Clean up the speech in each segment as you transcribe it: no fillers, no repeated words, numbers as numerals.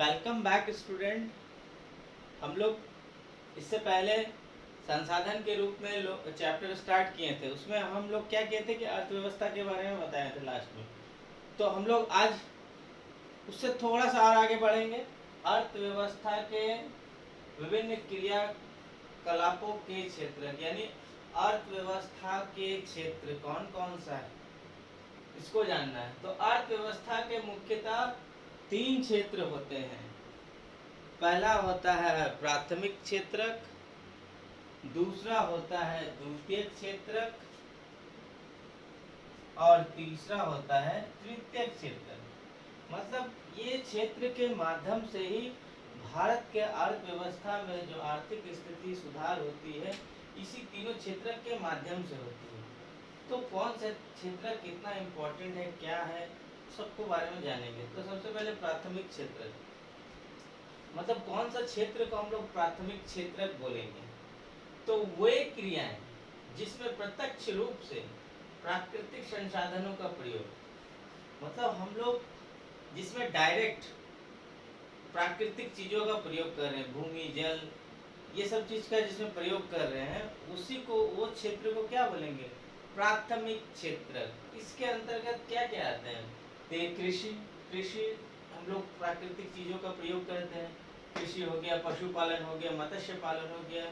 Welcome back student. हम लोग इससे पहले संसाधन के रूप में चैप्टर स्टार्ट किए थे। उसमें हम लोग क्या किए थे कि अर्थव्यवस्था के बारे में बताए थे लास्ट में। तो हम लोग आज उससे थोड़ा सा और आगे बढ़ेंगे। अर्थव्यवस्था के विभिन्न क्रियाकलापों के क्षेत्र, यानी अर्थव्यवस्था के क्षेत्र कौन कौन सा है, इसको जानना है। तो अर्थव्यवस्था के मुख्यतः 3 क्षेत्र होते हैं। पहला होता है प्राथमिक क्षेत्रक, दूसरा होता है द्वितीयक क्षेत्रक और तीसरा होता है तृतीयक क्षेत्रक। मतलब ये क्षेत्र के माध्यम से ही भारत के अर्थव्यवस्था में जो आर्थिक स्थिति सुधार होती है, इसी तीनों क्षेत्रक के माध्यम से होती है। तो कौन सा क्षेत्र कितना इम्पोर्टेंट है, क्या है, सबको बारे में जानेंगे। तो सबसे पहले प्राथमिक क्षेत्र, मतलब कौन सा क्षेत्र को हम लोग प्राथमिक क्षेत्र बोलेंगे। तो वे क्रियाएं जिसमें प्रत्यक्ष रूप से प्राकृतिक संसाधनों का प्रयोग, मतलब हम लोग जिसमें डायरेक्ट प्राकृतिक चीजों का प्रयोग कर रहे हैं, भूमि जल ये सब चीज का जिसमें प्रयोग कर रहे हैं, उसी को वो क्षेत्र को क्या बोलेंगे, प्राथमिक क्षेत्र। इसके अंतर्गत क्या क्या आते हैं, तो कृषि हम लोग प्राकृतिक चीजों का प्रयोग करते हैं। कृषि हो गया, पशुपालन हो गया, मत्स्य पालन हो गया,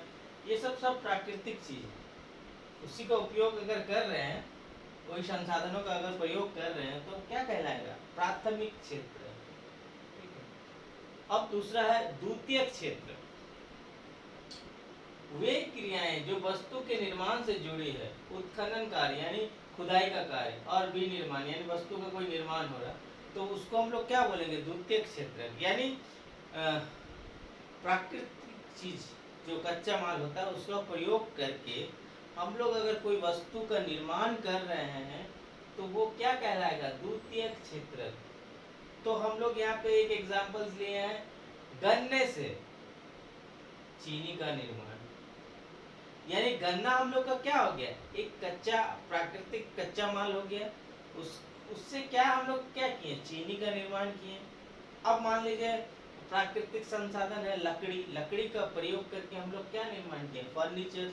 ये सब प्राकृतिक चीज है। उसी का उपयोग अगर कर रहे हैं, वही संसाधनों का अगर प्रयोग कर रहे हैं, तो क्या कहलाएगा, प्राथमिक क्षेत्र। ठीक है। अब दूसरा है द्वितीयक क्षेत्र। वे क्रियाएं जो वस्तु के निर्माण से जुड़ी है, उत्खनन कार्य यानी खुदाई का कार्य, और विनिर्माण यानी वस्तु का कोई निर्माण हो रहा, तो उसको हम लोग क्या बोलेंगे, द्वितीयक क्षेत्र। यानी प्राकृतिक चीज जो कच्चा माल होता है उसका प्रयोग करके हम लोग अगर कोई वस्तु का निर्माण कर रहे हैं, तो वो क्या कहलाएगा, द्वितीयक क्षेत्र। तो हम लोग यहाँ पे एक एग्जांपल्स लिए हैं, गन्ने से चीनी का निर्माण, यानी गन्ना हम लोग का क्या हो गया, एक कच्चा प्राकृतिक कच्चा माल हो गया। उससे क्या हम लोग क्या किए, चीनी का निर्माण किए। अब मान लीजिए प्राकृतिक संसाधन है लकड़ी का प्रयोग करके हम लोग क्या निर्माण किए, फर्नीचर।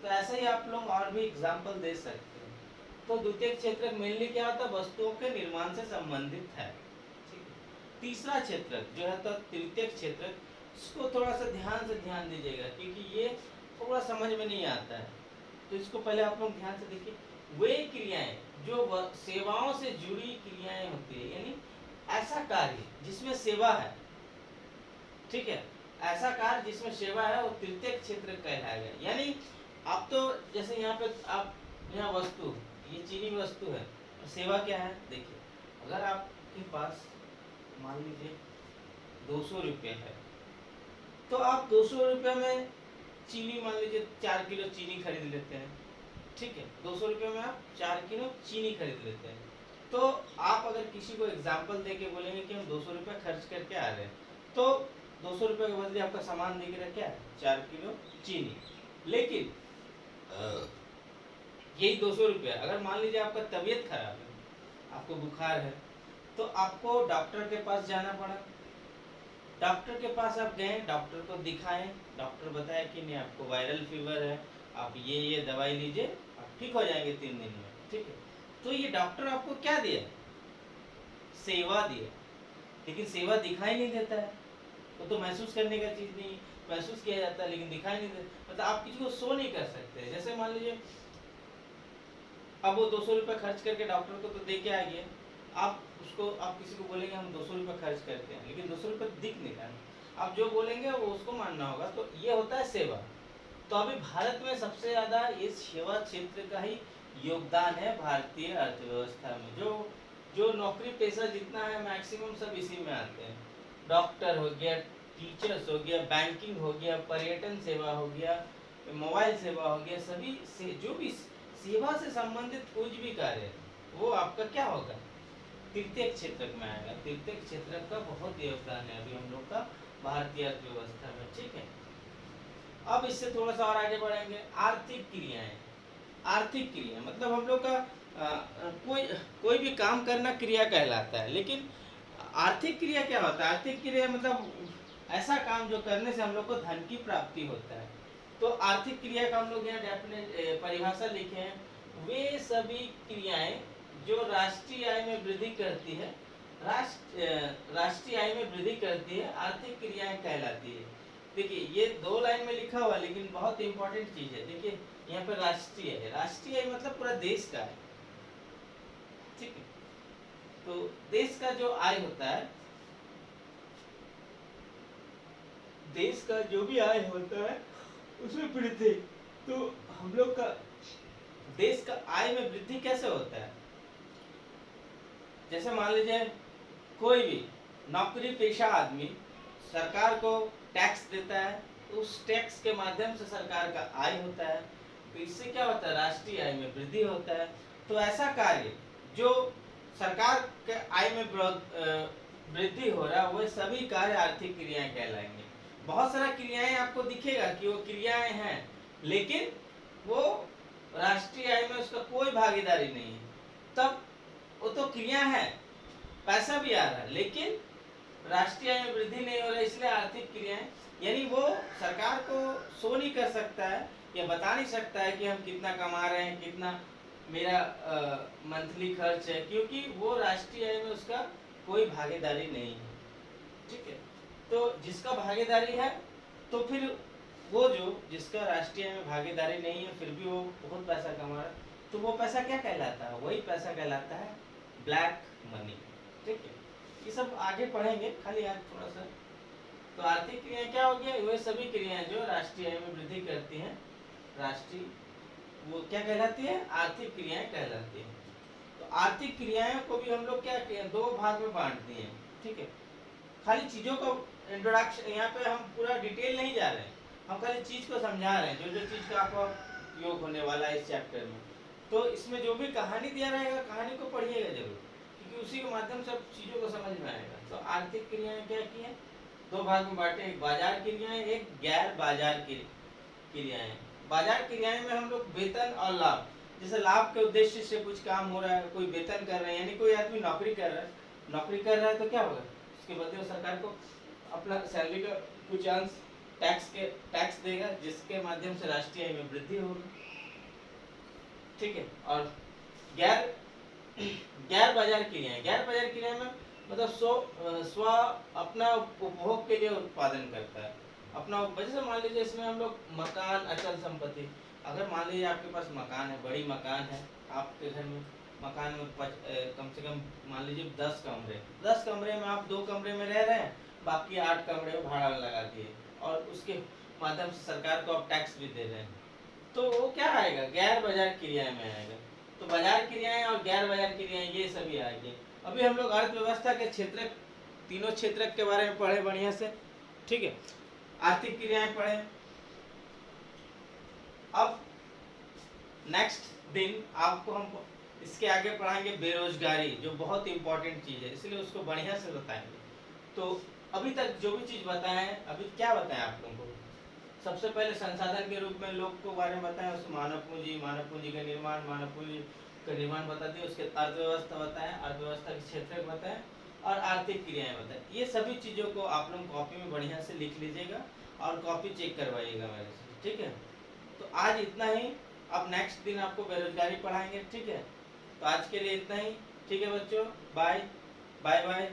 तो ऐसे ही आप लोग और भी एग्जाम्पल दे सकते हैं। तो द्वितीय क्षेत्र मेनली क्या होता है, वस्तुओं के निर्माण से संबंधित है। ठीक है। तीसरा क्षेत्र जो है तो तृतीय क्षेत्र, इसको थोड़ा सा ध्यान दीजिएगा, क्योंकि ये थोड़ा समझ में नहीं आता है। तो इसको पहले आप लोग ध्यान से देखिए। वे क्रियाएं जो सेवाओं से जुड़ी क्रियाएं होती है, यानी ऐसा कार्य जिसमें सेवा है, ठीक है, ऐसा कार्य जिसमें सेवा है, वो तृतीय क्षेत्र कहलाएगा। यानी आप तो जैसे यहाँ पे आप यहाँ वस्तु, ये चीनी वस्तु है, और सेवा क्या है, देखिए अगर आपके पास मान लीजिए 200 रुपये है, तो आप 200 रुपये में चीनी मान लीजिए 4 किलो चीनी खरीद लेते हैं। ठीक है, 200 रुपये में आप 4 किलो चीनी खरीद लेते हैं। तो आप अगर किसी को एग्जाम्पल दे के बोलेंगे कि हम 200 रुपये खर्च करके आ रहे हैं, तो 200 रुपये के बदले आपका सामान दिख रहा है क्या, 4 किलो चीनी। लेकिन यही 200 रुपये अगर मान लीजिए आपका तबीयत खराब है, आपको बुखार है, तो आपको डॉक्टर के पास जाना पड़ा। डॉक्टर के पास आप गए, डॉक्टर को दिखाएं, डॉक्टर बताया कि नहीं आपको वायरल फीवर है, आप ये दवाई लीजिए, आप ठीक हो जाएंगे 3 दिन में। ठीक है, तो ये डॉक्टर आपको क्या दिया, सेवा दिया। लेकिन सेवा दिखाई नहीं देता है, वो तो महसूस करने का चीज नहीं, महसूस किया जाता है लेकिन दिखाई नहीं देता। मतलब आप किसी को शो नहीं कर सकते। जैसे मान लीजिए अब वो 200 रुपये खर्च करके डॉक्टर को तो दे के आ गया, आप किसी को बोलेंगे हम 200 रुपये खर्च करते हैं, लेकिन 200 रुपये दिख नहीं रहा, आप जो बोलेंगे वो उसको मानना होगा। तो ये होता है सेवा। तो अभी भारत में सबसे ज्यादा इस सेवा क्षेत्र का ही योगदान है भारतीय अर्थव्यवस्था में। जो नौकरी पेशा जितना है मैक्सिमम सब इसी में आते हैं। डॉक्टर हो गया, टीचर्स हो गया, बैंकिंग हो गया, पर्यटन सेवा हो गया, मोबाइल सेवा हो गया, सभी से जो भी सेवा से संबंधित कुछ भी कार्य है, वो आपका क्या होगा, तृतीय क्षेत्र में आएगा। तृतीय क्षेत्र का बहुत योगदान है अभी हम लोग का भारतीय अर्थव्यवस्था में। ठीक है, अब इससे थोड़ा सा और आगे बढ़ेंगे। आर्थिक क्रियाएं, आर्थिक क्रिया मतलब हम लोग का कोई भी काम करना क्रिया कहलाता है, लेकिन आर्थिक क्रिया क्या होता है? आर्थिक क्रिया मतलब ऐसा काम जो करने से हम लोग को धन की प्राप्ति होता है। तो आर्थिक क्रिया का हम लोग यहाँ डेफिनेट परिभाषा लिखे हैं, वे सभी क्रियाएं जो राष्ट्रीय आय में वृद्धि करती है, राष्ट्रीय आय में वृद्धि करती है, आर्थिक क्रियाएं कहलाती है। देखिए ये 2 लाइन में लिखा हुआ, लेकिन बहुत इंपॉर्टेंट चीज है। देखिए यहाँ पर राष्ट्रीय है, राष्ट्रीय आय मतलब पूरा देश का है, ठीक है। तो देश का जो आय होता है, देश का जो भी आय होता है उसमें वृद्धि, तो हम लोग का देश का आय में वृद्धि कैसे होता है? जैसे मान लीजिए कोई भी नौकरी पेशा आदमी सरकार को टैक्स देता है, उस टैक्स के माध्यम से सरकार का आय होता है, तो इससे क्या होता है? राष्ट्रीय आय में वृद्धि होता है। तो ऐसा कार्य जो सरकार के आय में वृद्धि हो रहा है, वह सभी कार्य आर्थिक क्रियाएं कहलाएंगे। बहुत सारा क्रियाएं आपको दिखेगा कि वो क्रियाएं हैं, लेकिन वो राष्ट्रीय आय में उसका कोई भागीदारी नहीं है, तब वो तो क्रिया है, पैसा भी आ रहा है, लेकिन राष्ट्रीय आय में वृद्धि नहीं हो रहा है, इसलिए आर्थिक क्रियाएं, यानी वो सरकार को शो नहीं कर सकता है या बता नहीं सकता है कि हम कितना कमा रहे हैं, कितना मेरा मंथली खर्च है, क्योंकि वो राष्ट्रीय आय में उसका कोई भागीदारी नहीं है, ठीक है। तो जिसका भागीदारी है, तो फिर वो जो जिसका राष्ट्रीय आय में भागीदारी नहीं है, फिर भी वो बहुत पैसा कमा रहा है, तो वो पैसा क्या कहलाता है? वही पैसा कहलाता है ब्लैक मनी, ठीक है। ये सब आगे पढ़ेंगे, खाली आज थोड़ा सा। तो आर्थिक क्रियाएं क्या हो गया? वे सभी क्रियाएं जो राष्ट्रीय आय में वृद्धि करती हैं, राष्ट्रीय वो क्या कहलाती है? आर्थिक क्रियाएं कहलाती हैं। तो आर्थिक क्रियाएं को भी हम लोग क्या किए? 2 भाग में बांट दिए हैं, ठीक है। खाली चीजों को इंट्रोडक्शन, यहाँ पे हम पूरा डिटेल नहीं जा रहे हैं, हम खाली चीज को समझा रहे हैं, जो जो चीज का आपको उपयोग होने वाला है इस चैप्टर में। तो इसमें जो भी कहानी दिया रहेगा, कहानी को पढ़िएगा जरूर, क्योंकि उसी के माध्यम से सब चीजों को समझ में आएगा। तो आर्थिक क्रियाएं क्या की हैं? 2 भाग में बांटे, एक बाजार क्रियाएं, एक गैर बाजार क्रियाएं। बाजार क्रियाएं में हम लोग वेतन और लाभ, जैसे लाभ के उद्देश्य से कुछ काम हो रहा है, कोई वेतन कर रहे हैं, यानी कोई आदमी नौकरी कर रहा है, तो क्या होगा? उसके बदले वो सरकार को अपना सैलरी का कुछ अंश टैक्स देगा, जिसके माध्यम से राष्ट्रीय आय में वृद्धि होगी, ठीक है। और गैर बाजार क्रियाएं में मतलब स्व अपना उपभोग के लिए उत्पादन करता है, अपना जैसे मान लीजिए इसमें हम लोग मकान, अचल संपत्ति, अगर मान लीजिए आपके पास मकान है, बड़ी मकान है, आपके घर में मकान में कम से कम मान लीजिए 10 कमरे में आप 2 कमरे में रह रहे हैं, बाकी 8 कमरे में भाड़ा लगा दिए, और उसके माध्यम से सरकार को आप टैक्स भी दे रहे हैं, तो वो क्या आएगा? गैर बाजार क्रियाएं में आएगा। तो बाजार क्रियाएं और गैर बाजार क्रियाएं ये सभी आएंगे। अभी हम लोग अर्थव्यवस्था के क्षेत्र, तीनों क्षेत्र के बारे में पढ़े बढ़िया से, ठीक है। आर्थिक क्रियाएं पढ़े। अब नेक्स्ट दिन आपको हम इसके आगे पढ़ाएंगे बेरोजगारी, जो बहुत इंपॉर्टेंट चीज है, इसलिए उसको बढ़िया से बताएंगे। तो अभी तक जो भी चीज बताए हैं, अभी क्या बताएं आप लोगों को? सबसे पहले संसाधन के रूप में लोग को बारे में बताएं, उसमें मानव पूंजी का निर्माण, मानव पूंजी का निर्माण बता दिए, उसके अर्थव्यवस्था बताएं, अर्थव्यवस्था के क्षेत्र बताएं, और आर्थिक क्रियाएं बताएं। ये सभी चीजों को आप लोग कॉपी में बढ़िया से लिख लीजिएगा और कॉपी चेक करवाइएगा मेरे से, ठीक है। तो आज इतना ही, अब नेक्स्ट दिन आपको बेरोजगारी पढ़ाएंगे, ठीक है। तो आज के लिए इतना ही, ठीक है बच्चों, बाय बाय बाय।